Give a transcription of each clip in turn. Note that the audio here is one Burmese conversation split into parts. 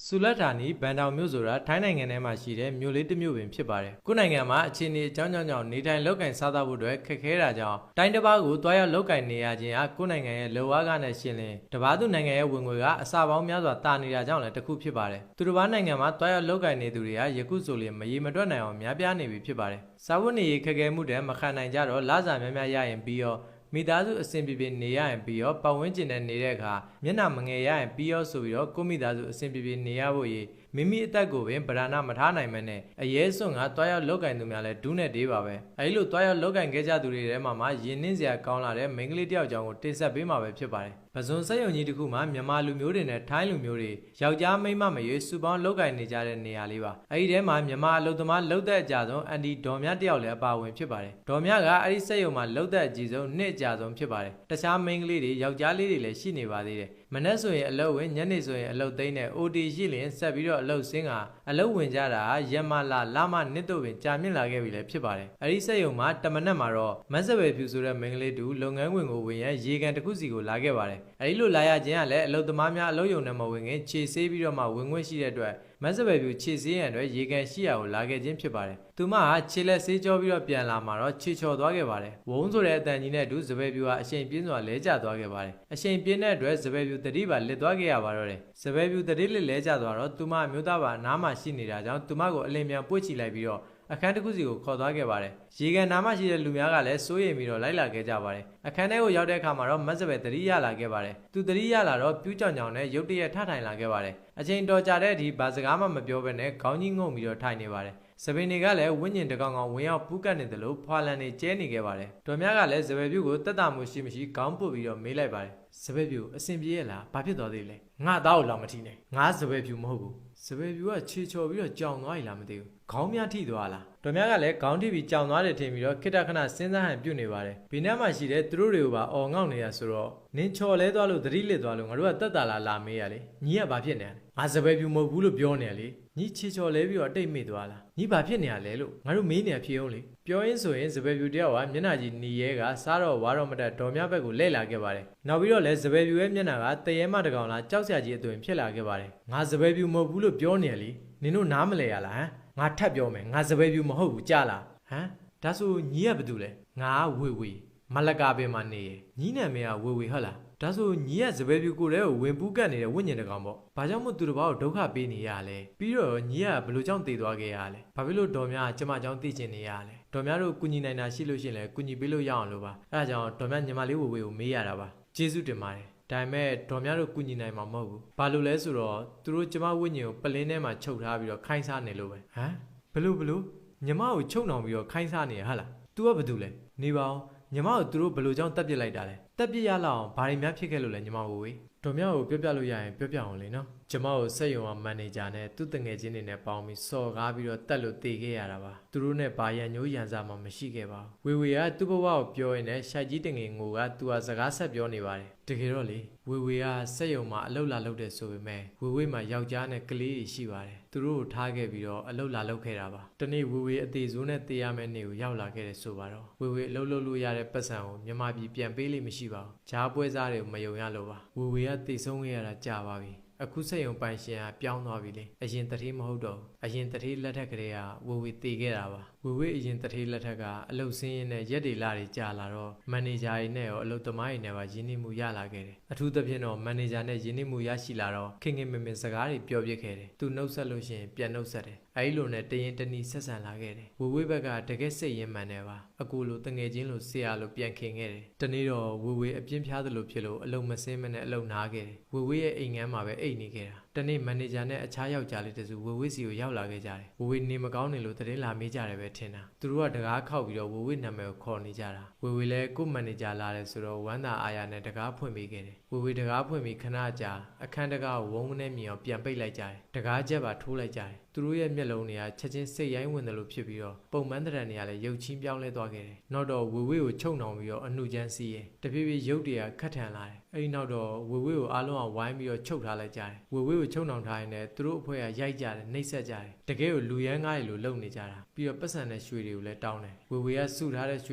ဆူလက်တာနီဘန်တောင်မြို့ဆိုတာထိုင်းနိုင်ငံထဲမှာရှိတဲ့မြို့လေးတစ်မြို့ပင်ဖြစ်ပါတယ်။ကိုယ်နိုင်ငံမှာအခြေအနေအကြောင်းကြောင့်နေထိုင်လောက်ကင်စားသဖို့အတွက်ခက်ခဲတာကြောင့်တိုင်းတစ်ပါးကိုတွားရောက်လောက်ကင်နေရခြင်းဟာကိုယ်နိုင်ငံရဲ့လောအားကနဲ့ရှင်းလင်းတပါးသူနိုင်ငံရဲ့ဝင်ငွေကအစပေါင်းများစွာတာနေတာကြောင့်လည်းတစ်ခုဖြစ်ပါတယ်။သူတစ်ပါးနိုင်ငံမှာတွားရောက်လောက်ကင်နေသူတွေဟာယခုဆိုရင်မရေမတွက်နိုင်အောင်များပြားနေပြီဖြစ်ပါတယ်။စာဝတ်နေရေးခက်ခဲမှုတွေမခံနိုင်ကြတော့လစာများများရရင်ပြီးတော့မိသားစုအဆင်ပြေပြေနေရရင်ပြီးတော့ပတ်ဝန်းကျင်နဲ့နေတဲ့အခါမျက်နှာမငယ်ရရင်ပြီးတော့ဆိုပြီးတော့ကိုမိသားစုအဆင်ပြေပြေနေရဖို့ရေမိမိအသက်ကိုပင်ဗราဏမထားနိုင်မနဲ့အရေးစွန့်ကတွားရောက်လောက်ကင်သူများလဲဒူးနဲ့တေးပါပဲအဲဒီလိုတွားရောက်လောက်ကင်ခဲ့ကြသူတွေထဲမှာယဉ်နှင်းစရာကောင်းလာတဲ့မိန်းကလေးတယောက်ကြောင့်ကိုတင်ဆက်ပေးမှာပဲဖြစ်ပါတယ်ပဇွန်စက်ရုံကြီးတစ်ခုမှာမြန်မာလူမျိုးတွေနဲ့ထိုင်းလူမျိုးတွေယောက်ျားမိန်းမမရွေးစုပေါင်းလောက်ကင်နေကြတဲ့နေရာလေးပါအဲဒီထဲမှာမြန်မာအလုပ်သမားလှုပ်တဲ့အကြဆုံးအန်ဒီဒေါ်မြတယောက်လည်းအပါဝင်ဖြစ်ပါတယ်ဒေါ်မြကအဲဒီစက်ရုံမှာလှုပ်တဲ့အကြီးဆုံးနှစ်အကြဆုံးဖြစ်ပါတယ်တခြားမိန်းကလေးတွေယောက်ျားလေးတွေလည်းရှိနေပါသေးတယ်မနေ့ဆိုရင်အလုပ်ဝင်ညနေဆိုရင်အလုပ်သိမ်းတဲ့ OT ရှိလျင်ဆက်ပြီးတော့အလုပ်ဆင်းကအလုပ်ဝင်ကြတာရက်မလမနှစ်တို့ပင်ကြာမြင့်လာခဲ့ပြီလည်းဖြစ်ပါတယ်အဲဒီစက်ရုံမှာတမနက်မှာတော့မတ်စပယ်ဖြူဆိုတဲ့မိန်းကလေးတူလုပ်ငန်းဝင်ကိုဝင်ရရေကန်တစ်ခုစီကိုလာခဲ့ပါတယ်အဲဒီလိုလာရခြင်းကလည်းအလုပ်သမားများအလုပ်ရုံနဲ့မဝင်ခင်ခြေဆေးပြီးတော့မှဝင်ခွင့်ရှိတဲ့အတွက်မတ်စပယ်ဖြူခြေဆေးရန်အတွက်ရေကန်ရှိရာကိုလာခဲ့ခြင်းဖြစ်ပါတယ်သူမဟာခြေလက်ဆေးကြောပြီးတော့ပြန်လာမှာတော့ခြေချော်သွားခဲ့ပါတယ်ဝုန်းဆိုတဲ့အတန်ကြီးနဲ့အတူစပယ်ဖြူဟာအရှိန်ပြင်းစွာလဲကျသွားခဲ့ပါတယ်အရှိန်ပြင်းတဲ့အတွက်စပယ်ဖြူတတိပါလစ်သွားခဲ့ရပါတော့တယ်စပယ်ဖြူတတိလစ်လဲကျသွားတော့သူမအမျိုးသားပါအနားမှာရှိနေတာကြောင့်သူမကိုအလင်းမြန်ပွေ့ချလိုက်ပြီးတော့အခန်းတစ်ခုစီကိုခေါ်သွားခဲ့ပါတယ်ရေကန်နားမှာရှိတဲ့လူများကလည်းစိုးရိမ်ပြီးတော့လိုက်လာခဲ့ကြပါတယ်အခန်းထဲကိုရောက်တဲ့အခါမှာတော့မတ်စပယ်တတိရလာခဲ့ပါတယ်သူတတိရလာတော့ပြူးကြောင်ကြောင်နဲ့ရုတ်တရက်ထထိုင်လာခဲ့ပါတယ်အချိန်တော်ကြာတဲ့အထိဘာစကားမှမပြောဘဲနဲ့ခေါင်းကြီးငုံပြီးတော့ထိုင်နေပါတယ်စပင်တွေကလည်းဝိညာဉ်တကောင်ကောင်ဝင်ရောက်ပူးကတ်နေတယ်လို့ဖွာလန်နေကျဲနေခဲ့ပါတယ်ဒေါ်မြကလည်းစပယ်ပြူကိုတက်တာမှုရှိမရှိခေါင်းပုတ်ပြီးတော့မေးလိုက်ပါတယ်စပယ်ပြူအဆင်ပြေရလားဘာဖြစ်သွားသေးလဲငါသားကိုလောက်မထီနဲ့ငါစပယ်ပြူမဟုတ်ဘူးစပယ်ပြူကခြေချော်ပြီးတော့ကြောင်သွားပြီလားမသိဘူးခေါင်းများထိသွားလားဒေါ်မြကလည်းခေါင်းထိပြီးကြောင်သွားတယ်ထင်ပြီးတော့ခိတခဏစဉ်းစားဟန်ပြုတ်နေပါတယ်ဘေးနားမှာရှိတဲ့သူတို့တွေကိုပါအော်ငေါ့နေရဆိုတော့နင်းချော်လဲသွားလို့သတိလစ်သွားလို့ငါတို့ကတက်တာလာမေးရလေညီကဘာဖြစ်နေလဲငါစပယ်ပြူမဟုတ်ဘူးလို့ပြောနေရလေညီခြေချော်လဲပြီးတော့အတိတ်မေ့သွားလားညီဘာဖြစ်နေရလဲလို့ငါတို့မေးနေရဖြစ်အောင်လေပြောရင်းဆိုရင်စပယ်ပြူတယောက်ကမျက်နှာကြီးနီရဲကစားတော့ဝါတော့မတက်ဒေါ်မြဘက်ကိုလှည့်လာခဲ့ပါတယ်နောက်ပြီးတော့လည်းစပယ်ပြူရဲ့မျက်နှာကတရေမတကောင်လားကြောက်စရာကြီးအသွင်ဖြစ်လာခဲ့ပါတယ်ငါစပယ်ပြူမဟုတ်ဘူးလို့ပြောနေရလေနင်တို့နားမလဲရလားဟမ်ငါထပ်ပြောမယ်ငါစပယ်ပြူမဟုတ်ဘူးကြားလားဟမ်ဒါဆိုညီကဘာတူလဲငါဝေမလကာပင်မှာနေရညီနာမည်ကဝေဟုတ်လားဒါဆိုညီကစပယ်ပြူကိုယ်တည်းကိုဝင်ပူးကတ်နေတဲ့ဝိညာဉ်တကောင်ပေါ့ဘာကြောင့်မို့သူတစ်ပါးကိုဒုက္ခပေးနေရလဲပြီးတော့ညီကဘယ်လိုကြောင့်တည်သွားခဲ့ရလဲဘာဖြစ်လို့ဒေါ်များကျမကြောင့်သိချင်နေရလဲဒေါ်များတို့ကူညီနိုင်တာရှိလို့ရှိရင်လည်းကူညီပေးလို့ရအောင်လို့ပါအဲဒါကြောင့်ဒေါ်များညီမလေးဝေကိုမေးရတာပါကျေးဇူးတင်ပါတယ်ဒါပေမဲ့ဒေါ်များတို့ကူညီနိုင်မှာမဟုတ်ဘူးဘာလို့လဲဆိုတော့သူတို့ကျမဝိညာဉ်ကိုပလင်းထဲမှာချုပ်ထားပြီးတော့ခိုင်းစားနေလို့ပဲဟမ်ဘလို့ညီမကိုချုပ်နှောင်ပြီးတော့ခိုင်းစားနေရဟာလား तू ကဘာတူလဲနေပါအောင်ညီမကိုသူတို့ဘလို့ကြောင့်တက်ပစ်လိုက်တာလဲတက်ပစ်ရလောက်အောင်ဘာတွေများဖြစ်ခဲ့လို့လဲညီမကိုဝေဒေါ်များကိုပြောပြလို့ရရင်ပြောပြအောင်လေနော်ကျမကိုစက်ရုံကမန်နေဂျာနဲ့သူ့တငယ်ချင်းတွေနဲ့ပေါင်းပြီးစော်ကားပြီးတော့တက်လို့တေခဲ့ရတာပါသူတို့နဲ့ဘာရန်ညိုးရန်စားမှမရှိခဲ့ပါဘူးဝေကသူ့ဘဝကိုပြောရင်းနဲ့ရှိုက်ကြီးတငယ်ငိုကသူဟာစကားဆက်ပြောနေပါတယ်တကယ်တော့လေဝေကစက်ရုံမှာအလုပ်လာလုပ်တယ်ဆိုပေမဲ့ဝေမှာယောက်ျားနဲ့ကလေးတွေရှိပါတယ်သူတို့ကိုထားခဲ့ပြီးတော့အလုပ်လာလုပ်ခဲ့တာပါတနေ့ဝေအသေးစိုးနဲ့တေးရမယ့်နေ့ကိုရောက်လာခဲ့တယ်ဆိုပါတော့ဝေအလုပ်လုပ်လို့ရတဲ့ပတ်စံကိုမြန်မာပြည်ပြန်ပေးလိမ့်မရှိပါဘူးဂျားပွဲစားတွေကိုမယုံရလို့ပါဝေကတေဆုံးခဲ့ရတာကြာပါပြီအခုစက်ရုံပိုင်ရှင်ကပြောင်းသွားပြီလေအရင်တတိမဟုတ်တော့အရင်တတိလက်ထက်ကလေးကဝေတည်ခဲ့တာပါဝေအရင်တတိလက်ထက်ကအလုပ်ဆင်းရင်းနဲ့ရက်တွေလာတွေကြာလာတော့မန်နေဂျာတွေနဲ့ရောအလုပ်သမားတွေနဲ့ပါရင်းနှီးမှုရလာခဲ့တယ်အထူးသဖြင့်တော့မန်နေဂျာနဲ့ရင်းနှီးမှုရရှိလာတော့ခင်မင်စကားတွေပြောပြခဲ့တယ်သူနှုတ်ဆက်လို့ရှိရင်ပြန်နှုတ်ဆက်တယ်အဲဒီလိုနဲ့တရင်တနီဆက်ဆံလာခဲ့တယ်ဝေဘက်ကတကယ်စိတ်ရင်းမှန်တယ်ပါအကူလိုတငယ်ချင်းလိုဆရာလိုပြန်ခင်ခဲ့တယ်တနေ့တော့ဝေအပြင်းပြားသလိုဖြစ်လို့အလုပ်မစင်းမနဲ့အလုပ်နားခဲ့တယ်ဝေရဲ့အိမ်ငန်းမှာပဲအိတ်နေခဲ့တာတနေ့မန်နေဂျာနဲ့အခြားယောက်ျားလေးတစုဝေစီကိုရောက်လာခဲ့ကြတယ်ဝေနေမကောင်းနေလို့တရင်လာမေးကြတယ်ပဲထင်တာသူတို့ကတကားခောက်ပြီးတော့ဝေနာမည်ကိုခေါ်နေကြတာဝေလည်းကို့မန်နေဂျာလာတယ်ဆိုတော့ဝမ်းသာအားရနဲ့တကားဖွင့်ပေးခဲ့တယ်ဝေတကားဖွင့်ပြီးခဏကြာအခန်းတကားကိုဝုန်းကနေမြင်အောင်ပြန်ပိတ်လိုက်ကြတယ်တကားချက်ပါထိုးလိုက်ကြတယ်သူတို့ရဲ့မျက်လုံးတွေကချက်ချင်းစိတ်ရိုင်းဝင်တယ်လို့ဖြစ်ပြီးတော့ပုံမှန်တရံတွေကလည်းရုပ်ချင်းပြောင်းလဲသွားခဲ့တယ်နောက်တော့ဝေကိုချုပ်နှောင်ပြီးတော့အနှုချမ်းစီးရင်တဖြည်းဖြည်းရုပ်တွေကခတ်ထန်လာတယ်အဲဒီနောက်တော့ဝေကိုအားလုံးကဝိုင်းပြီးတော့ချုပ်ထားလိုက်ကြတယ်ဝေကို ချုံနှောင်ထားရင်လည်းသူတို့အဖွဲ့ကရိုက်ကြတယ်နှိပ်စက်ကြတယ်တကယ်ကိုလူရမ်းကားတွေလိုလုပ်နေကြတာပြီးတော့ပတ်စံနဲ့ရွှေတွေကိုလည်းတောင်းတယ်ဝေဝေကစုထားတဲ့ရွှ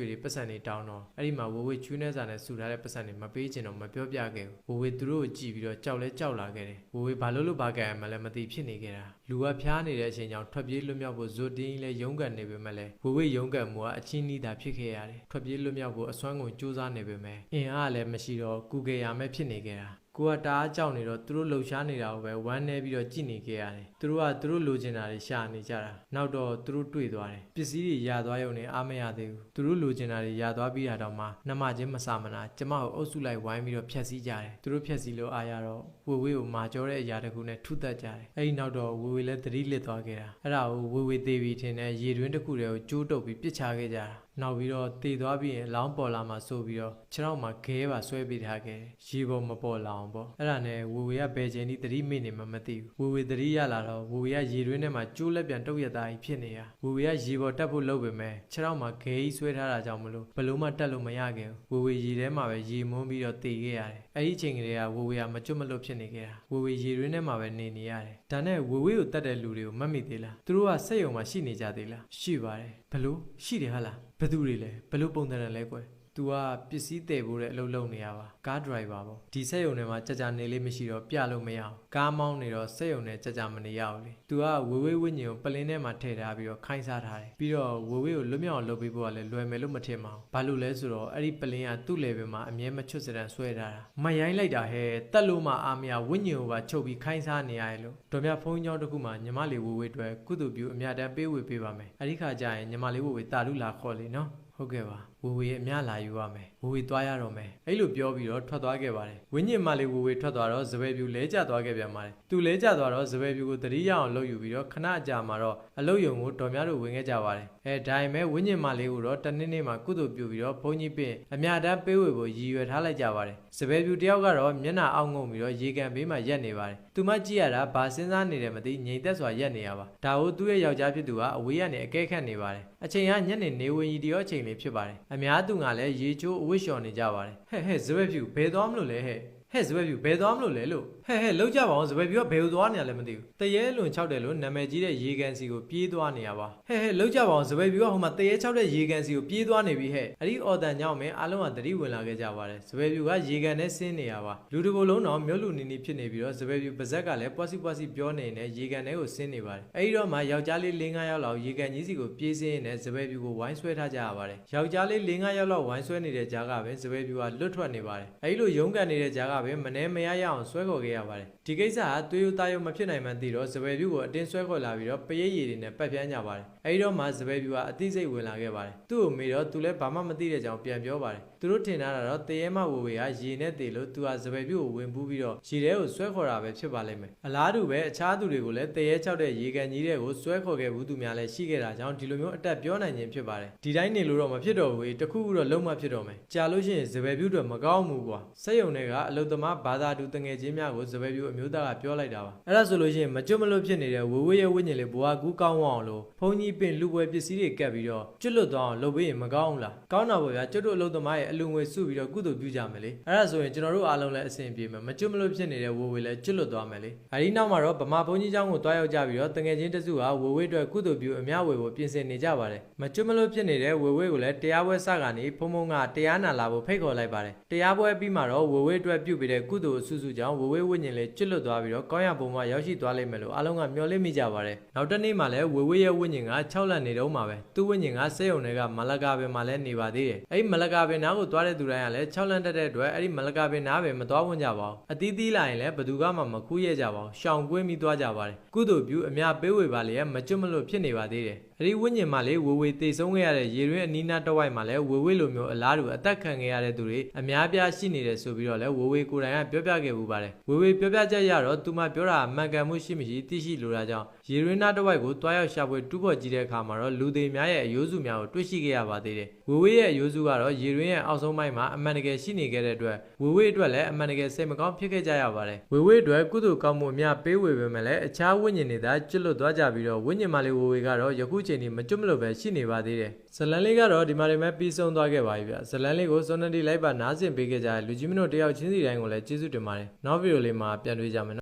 ေတွေပတ်စံတွေတောင်းတော့အဲ့ဒီမှာဝေဝေချွေးနေစာနဲ့စုထားတဲ့ပတ်စံတွေမပေးချင်တော့မပြောပြခဲ့ဘူးဝေဝေသူတို့ကိုကြည့်ပြီးတော့ကြောက်လဲကြောက်လာခဲ့တယ်ဝေဝေဘာလို့ဘာကြံမှလည်းမသိဖြစ်နေခဲ့တာလူကဖျားနေတဲ့အချိန်ကြောင့်ထွက်ပြေးလွတ်မြောက်ဖို့ဇွတ်တင်းလဲရုန်းကန်နေပေမဲ့လည်းဝေဝေရုန်းကန်မှုကအချင်းနီးတာဖြစ်ခဲ့ရတယ်ထွက်ပြေးလွတ်မြောက်ဖို့အစွမ်းကုန်ကြိုးစားနေပေမဲ့အင်အားလည်းမရှိတော့ကူကေရမဲ့ဖြစ်နေခဲ့တာကိုကတအားကြောက်နေတော့သူတို့လှုပ်ရှားနေတာကိုပဲဝမ်းနေပြီးတော့ကြည့်နေခဲ့ရတယ်သူတို့ကသူတို့လိုချင်တာတွေရှာနေကြတာနောက်တော့သူတို့တွေ့သွားတယ်ပစ္စည်းတွေရသွားရုံနဲ့အားမရသေးဘူးသူတို့လိုချင်တာတွေရသွားပြီးတာတော့မှနှမချင်းမစာမနာကျမကိုအုပ်စုလိုက်ဝိုင်းပြီးတော့ဖြက်စီးကြတယ်သူတို့ဖြက်စီးလို့အားရတော့ဝေဝေကိုမာကြောတဲ့အရာတခုနဲ့ထုသက်ကြတယ်အဲ့ဒီနောက်တော့ဝေဝေလည်းသတိလစ်သွားခဲ့တာအဲ့ဒါကိုဝေဝေသေးပြီးထင်တဲ့ရေတွင်းတစ်ခုတည်းကိုကျိုးတုပ်ပြီးပစ်ချခဲ့ကြတာနောက်ပြီးတော့တည်သွားပြီးရင်အလောင်းပေါ်လာမှဆိုပြီးတော့ခြေထောက်မှာခဲပါဆွဲပေးထားခဲ့ရေပေါ်မပေါ်လာအောင်ပေါ့အဲ့ဒါနဲ့ဝေဝေကဘယ်ချိန်ဒီသတိမေ့နေမှမသိဘူးဝေဝေသတိရလာတော့ဝေဝေကရေတွင်းထဲမှာကျိုးလက်ပြန်တုတ်ရသားကြီးဖြစ်နေတာဝေဝေကရေပေါ်တက်ဖို့လုပ်ပေမဲ့ခြေထောက်မှာခဲကြီးဆွဲထားတာကြောင့်မလို့ဘလို့မှတက်လို့မရခဲ့ဘူးဝေဝေရေထဲမှာပဲရေမွန်းပြီးတော့တည်ခဲ့ရတယ်အဲ့ဒီအချိန်ကလေးကဝေဝေကမကျွတ်မလွတ်ဖြစ်နေခဲ့တာဝေဝေရေတွင်းထဲမှာပဲနေနေရတယ်ဒါနဲ့ဝေဝေကိုတတ်တဲ့လူတွေကိုမတ်မိသေးလားသူတို့ကစက်ရုံမှာရှိနေကြသေးလားရှိပါတယ်ဘလို့ရှိတယ်ဟာလားဘယ်သူတွေလဲဘယ်လိုပုံစံနဲ့လဲကွယ်သူကပစ္စည်းတည်ဖို့တဲ့အလုပ်လုပ်နေရပါကားဒရိုင်ဘာပေါ့ဒီစက်ရုံထဲမှာကြကြနေလေးမရှိတော့ပြလို့မရအောင်ကားမောင်းနေတော့စက်ရုံနဲ့ကြကြမနေရဘူးလေသူကဝေဝေဝိညာဉ်ကိုပလင်းထဲမှာထည့်ထားပြီးတော့ခိုင်းစားထားတယ်ပြီးတော့ဝေဝေကိုလွတ်မြောက်အောင်လုပ်ပေးဖို့ကလည်းလွယ်မယ်လို့မထင်ပါဘူးဘာလို့လဲဆိုတော့အဲ့ဒီပလင်းကသူ့လေပင်မှာအမြဲမချွတ်စတဲ့ဆွဲထားတာမရိုင်းလိုက်တာဟဲ့တက်လို့မှအာမရဝိညာဉ်ကိုပါချုပ်ပြီးခိုင်းစားနေရတယ်လို့တော်မြဖုန်းကြောင်းတစ်ခုမှာညီမလေးဝေဝေအတွက်ကုသိုလ်ပြုအမြတ်တမ်းပေးဝေပေးပါမယ်အဲ့ဒီခါကျရင်ညီမလေးဝေဝေတာလူလာခေါ်လေနော်ဟုတ်ကဲ့ပါဝေဝေအများလာယူရမယ်ဝေဝေသွားရတော့မယ်အဲ့လိုပြောပြီးတော့ထွက်သွားခဲ့ပါတယ်ဝင်းညင်မလေးဝေဝေထွက်သွားတော့စပယ်ပြူလဲကျသွားခဲ့ပြန်ပါတယ်သူလဲကျသွားတော့စပယ်ပြူကိုတတိယအောင်လှုပ်ယူပြီးတော့ခဏကြာမှာတော့အလုတ်ယုံကိုတော်များတို့ဝင်ခဲ့ကြပါတယ်ဒါပေမဲ့ဝင်းညင်မလေးကိုတော့တနေ့နေ့မှာကုသိုလ်ပြုပြီးတော့ဘုန်းကြီးပင်အမြတ်တမ်းပေးဝေဖို့ရည်ရွယ်ထားလိုက်ကြပါတယ်စပယ်ပြူတယောက်ကတော့မျက်နှာအောက်ငုံပြီးတော့ရေကန်ဘေးမှာရက်နေပါတယ်သူမကြည့်ရတာဘာစဉ်းစားနေတယ်မသိငြိမ်သက်စွာရက်နေရပါဒါကိုသူ့ရဲ့ယောက်ျားဖြစ်သူကအဝေးကနေအကဲခတ်နေပါတယ်အချိန်ကညနေနေဝင်ကြီးတရောအချိန်လေးဖြစ်ပါတယ်အများသူကလည်းရေချိုးအဝတ်လျှော်နေကြပါတယ်ဟဲ့စပယ်ပြူဘယ်သွားမလို့လဲဟဲ့စပယ်ပြူဘယ်သွားမလို့လဲလို့ဟဲ့လောက်ကြပါအောင်စပယ်ပြူကဘယ်ကိုသွားနေရလဲမသိဘူးတရဲလွန်6တယ်လို့နာမည်ကြီးတဲ့ရေကန်စီကိုပြေးသွားနေရပါဟဲ့လောက်ကြပါအောင်စပယ်ပြူကဟိုမှာတရဲ6တဲ့ရေကန်စီကိုပြေးသွားနေပြီဟဲ့အဲ့ဒီအော်တန်ကြောင့်မင်းအားလုံးကသတိဝင်လာခဲ့ကြပါတယ်စပယ်ပြူကရေကန်နဲ့ဆင်းနေရပါလူတကိုယ်လုံးတော့မြို့လူနီနီဖြစ်နေပြီးတော့စပယ်ပြူပါဇက်ကလည်းပွားစီပြောနေနေရေကန်ထဲကိုဆင်းနေပါတယ်အဲ့ဒီတော့မှယောက်ျားလေး4-5ယောက်လောက်ရေကန်ကြီးစီကိုပြေးစင်းနေစပယ်ပြူကိုဝိုင်းဆွဲထားကြရပါတယ်ယောက်ျားလေး4-5ယောက်လောက်ဝိုင်းဆွဲနေတဲ့ကြားကပဲစပယ်ပြူကလွတ်ထွက်နေပါတယ်အဲ့ဒီလိုရုန်းကန်နေတဲ့ကြားကပဲမနှဲမရရအောင်ဆွဲခေါ်ခဲ့ရပါတယ်ဒီကိစ္စကသွေးရိုးသားရိုးမဖြစ်နိုင်မှန်းသိတော့စပယ်ပြူကိုအတင်းဆွဲခေါ်လာပြီးတော့ပရိတ်ရည်တွေနဲ့ပတ်ပြန်းကြပါတယ်အဲဒီတော့မှစပယ်ပြူကအသိစိတ်ဝင်လာခဲ့ပါတယ်သူ့ကိုမေးတော့သူလည်းဘာမှမသိတဲ့ကြောင်ပြန်ပြောပါတယ်သူတို့ထင်ထားတာတော့တရေမဝေဝေကရေနဲ့တေလို့သူကစပယ်ပြူကိုဝင်ပူးပြီးတော့ရေထဲကိုဆွဲခေါ်တာပဲဖြစ်ပါလိမ့်မယ်အလားတူပဲအခြားသူတွေကိုလည်းတရေချောက်တဲ့ရေကန်ကြီးတွေကိုဆွဲခေါ်ခဲ့ဘူးသူများလည်းရှိခဲ့တာကြောင့်ဒီလိုမျိုးအတက်ပြောနိုင်ခြင်းဖြစ်ပါတယ်ဒီတိုင်းနေလို့တော့မဖြစ်တော့ဘူးတခုခုတော့လုံးဝဖြစ်တော့မယ်ကြာလို့ရှိရင်စပယ်ပြူတွေမကောင်းဘူးကွာစက်ယုံတွေကအလုသမားဘာသာတူတငယ်ချင်းများကိုစပယ်ပြူအမျိုးသားကပြောလိုက်တာပါအဲ့ဒါဆိုလို့ရှိရင်မကျွတ်မလွတ်ဖြစ်နေတဲ့ဝေဝေရဲ့ဝိညာဉ်လေးဘွားကူးကောင်းအောင်လို့ဘုန်းကြီးပင်လူပွဲပစ္စည်းတွေကပ်ပြီးတော့ကျွတ်လွတ်သွားအောင်လုပ်ပေးရင်မကောင်းဘူးလားကောင်းတာပေါ့ဗျာကျွတ်တို့အလုသမားရဲ့အလူငွေစုပြီးတော့ကုသိုလ်ပြုကြမယ်လေအဲ့ဒါဆိုရင်ကျွန်တော်တို့အားလုံးလည်းအဆင်ပြေမယ်မကျွတ်မလွတ်ဖြစ်နေတဲ့ဝေဝေလည်းကျွတ်လွတ်သွားမယ်လေအဲဒီနောက်မှာတော့ဗမာဘုန်းကြီးเจ้าကိုတွားရောက်ကြပြီးတော့တငယ်ချင်းတစုကဝေဝေအတွက်ကုသိုလ်ပြုအများဝေဖို့ပြင်ဆင်နေကြပါတယ်မကျွတ်မလွတ်ဖြစ်နေတဲ့ဝေဝေကိုလည်းတရားပွဲစကနေဖုံဖုံကတရားနာလာဖို့ဖိတ်ခေါ်လိုက်ပါတယ်တရားပွဲပြီးမှတော့ဝေဝေအတွက်ပြုပေးတဲ့ကုသိုလ်အစုစုကြောင့်ဝေဝေဝိညာဉ်လေးကျွတ်လွတ်သွားပြီးတော့ကောင်းရပုံမှာရောက်ရှိသွားလိမ့်မယ်လို့အားလုံးကမျှော်လင့်မိကြပါတယ်နောက်တစ်နေ့မှလည်းဝေဝေရဲ့ဝိညာဉ်က6လက်နေတော့မှာပဲသူ့ဝိညာဉ်ကစက်ရုံတွေကမလကာပင်မှာလည်းနေပါသေးတယ်အဲ့ဒီမလကာပင်နားကိုသွားတဲ့သူတိုင်းကလည်း6လက်တက်တဲ့အတွက်အဲ့ဒီမလကာပင်နားပဲမသွားဝင်ကြပါဘူးအသီးသီးလာရင်လည်းဘသူကမှမကူးရကြပါဘူးရှောင်ကွင်းပြီးသွားကြပါတယ်ကုသိုလ်ပြုအများပေးဝေပါလေမကျွတ်မလွတ်ဖြစ်နေပါသေးတယ်အဲ့ဒီဝိညာဉ်မှလေဝေဝေတေဆုံးခဲ့ရတဲ့ရေရင်းအနီးနားတစ်ဝိုက်မှာလည်းဝေဝေလိုမျိုးအလားတူအသက်ခံခဲ့ရတဲ့သူတွေအများပြားရှိနေတယ်ဆိုပြီးတော့လည်းဝေဝေကိုယ်တိုင်ကပြောပြခဲ့မှုပါတယ်ဝေဝေပြောပြချက်ရတော့သူမှပြောတာမှန်ကန်မှုရှိမရှိသိရှိလိုတာကြောင့်ရေရင်းနားတစ်ဝိုက်ကိုတွားရောက်ရှာဖွေတူးဖော်ကြည့်တဲ့အခါမှာတော့လူတွေများရဲ့အယိုးစုများကိုတွေ့ရှိခဲ့ရပါသေးတယ်ဝေဝေရဲ့အယိုးစုကတော့ရေရင်းရဲ့အောက်ဆုံးပိုင်းမှာအမှန်တကယ်ရှိနေခဲ့တဲ့အတွက်ဝေဝေအတွက်လည်းအမှန်တကယ်စိတ်မကောင်းဖြစ်ခဲ့ကြရပါတယ်ဝေဝေအတွက်ကုသိုလ်ကောင်းမှုအများပေးဝေပေမဲ့လည်းအခြားဝိညာဉ်တွေသာကျွတ်လွတ်သွားကြပြီးတော့ဝိညာဉ်မလေးဝေဝေကတော့ယခုချိန်ထိမကျွတ်မလွတ်ပဲရှိနေပါသေးတယ်ဇလန်လေးကတော့ဒီမှာတွေမဲ့ပြီးဆုံးသွားခဲ့ပါပြီဗျဇလန်လေးကိုစွန်နတီလိုက်ပါနားဆင်ပေးခဲ့ကြတဲ့လူကြီးမတို့တယောက်ချင်းစီတိုင်းကိုလည်းကျေးဇူးတင်ပါတယ်နောက်ဗီဒီယိုလေးမှာပြန်တွေ့ကြမယ်